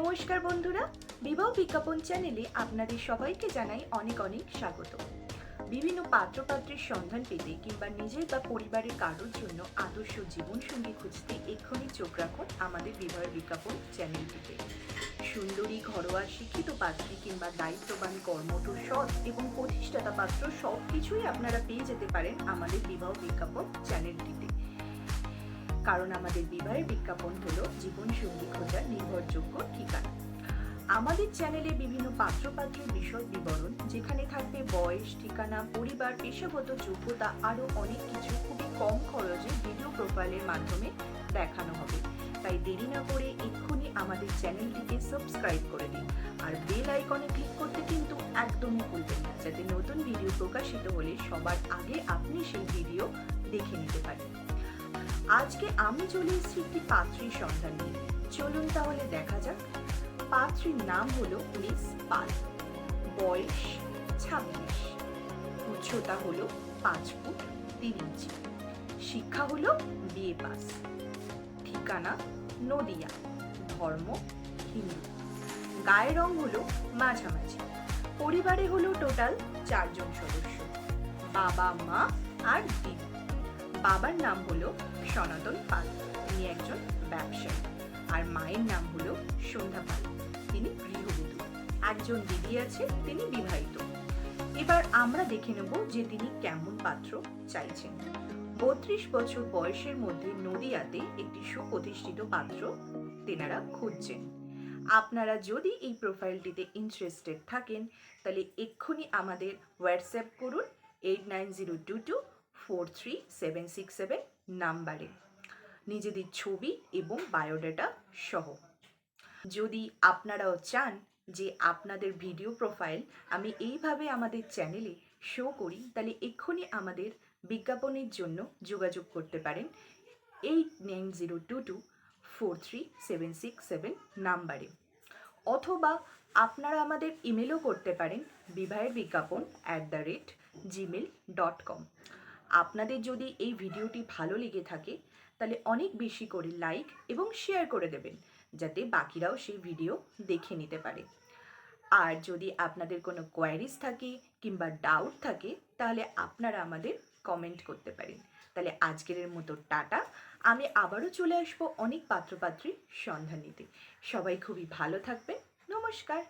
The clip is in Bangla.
নমস্কার বন্ধুরা, বিবাহ বিজ্ঞাপন চ্যানেলে আপনাদের সবাইকে জানাই অনেক অনেক স্বাগত। বিভিন্ন পাত্রপাত্রের সন্ধান পেতে কিংবা নিজের বা পরিবারের কারোর জন্য আদর্শ জীবনসঙ্গী খুঁজতে এক্ষুনি চোখ রাখুন আমাদের বিবাহ বিজ্ঞাপন চ্যানেলটিতে। সুন্দরী, ঘরোয়া, শিক্ষিত পাত্রী কিংবা দায়িত্ববান, কর্মঠ, সৎ এবং প্রতিষ্ঠাতা পাত্র সব কিছুই আপনারা পেয়ে যেতে পারেন আমাদের বিবাহ বিজ্ঞাপন চ্যানেলটিতে। কারণ আমাদের বিবাহের বিজ্ঞাপন হলো জীবনসঙ্গী খোঁজার নির্ভরযোগ্য ঠিকানা। আমাদের চ্যানেলে বিভিন্ন পাত্রপাত্রের বিশদ বিবরণ, যেখানে থাকবে বয়স, ঠিকানা, পরিবার, পেশাগত যোগ্যতা, আরও অনেক কিছু খুবই কম খরচে ভিডিও প্রোফাইলের মাধ্যমে দেখানো হবে। তাই দেরি না করে এক্ষুনি আমাদের চ্যানেলটিকে সাবস্ক্রাইব করে দিন আর বেল আইকনে ক্লিক করতে কিন্তু একদমই ভুলবেন না, যাতে নতুন ভিডিও প্রকাশিত হলে সবার আগে আপনি সেই ভিডিও দেখে নিতে পারেন। আজকে আমি চলে এসেছি একটি পাত্রীর সন্ধান নিয়ে। চলুন তাহলে দেখা যাক। পাত্রীর নাম হলো মিস পাল। বয়স 26, উচ্চতা হলো 5 ফুট 3 ইঞ্চি, শিক্ষা হলো বিএ পাস, ঠিকানা নদিয়া, ধর্ম হিন্দু, গায়ের রং হলো মাঝামাঝি, পরিবারে হলো টোটাল 4 জন সদস্য, বাবা, মা আর দিদি। বাবার নাম হলো সনাতন পাল, তিনি একজন ব্যবসায়ী, আর মায়ের নাম হলো সন্ধ্যা পাল, তিনি গৃহবধূ। একজন দিদি আছে, তিনি বিবাহিত। এবার আমরা দেখে নেব যে তিনি কেমন পাত্র চাইছেন। 32 বছর বয়সের মধ্যে নদিয়াতে একটি সুপ্রতিষ্ঠিত পাত্র তেনারা খুঁজছেন। আপনারা যদি এই প্রোফাইলটিতে ইন্টারেস্টেড থাকেন তাহলে এক্ষুনি আমাদের হোয়াটসঅ্যাপ করুন 8902243767 নাম্বারে নিজেদের ছবি এবং বায়োডাটা সহ। যদি আপনারাও চান যে আপনাদের ভিডিও প্রোফাইল আমি এইভাবে আমাদের চ্যানেলে শো করি, তাহলে এক্ষুনি আমাদের বিজ্ঞাপনের জন্য যোগাযোগ করতে পারেন 8902243767 নাম্বারে, অথবা আপনারা আমাদের ইমেলও করতে পারেন vivaherbigyapon@gmail.com। আপনাদের যদি এই ভিডিওটি ভালো লেগে থাকে তাহলে অনেক বেশি করে লাইক এবং শেয়ার করে দেবেন, যাতে বাকিরাও সেই ভিডিও দেখে নিতে পারে। আর যদি আপনাদের কোনো কোয়ারিজ থাকে কিংবা ডাউট থাকে তাহলে আপনারা আমাদের কমেন্ট করতে পারেন। তাহলে আজকের মতো টাটা। আমি আবারও চলে আসবো অনেক পাত্রপাত্রীর সন্ধান নিতে। সবাই খুবই ভালো থাকবেন। নমস্কার।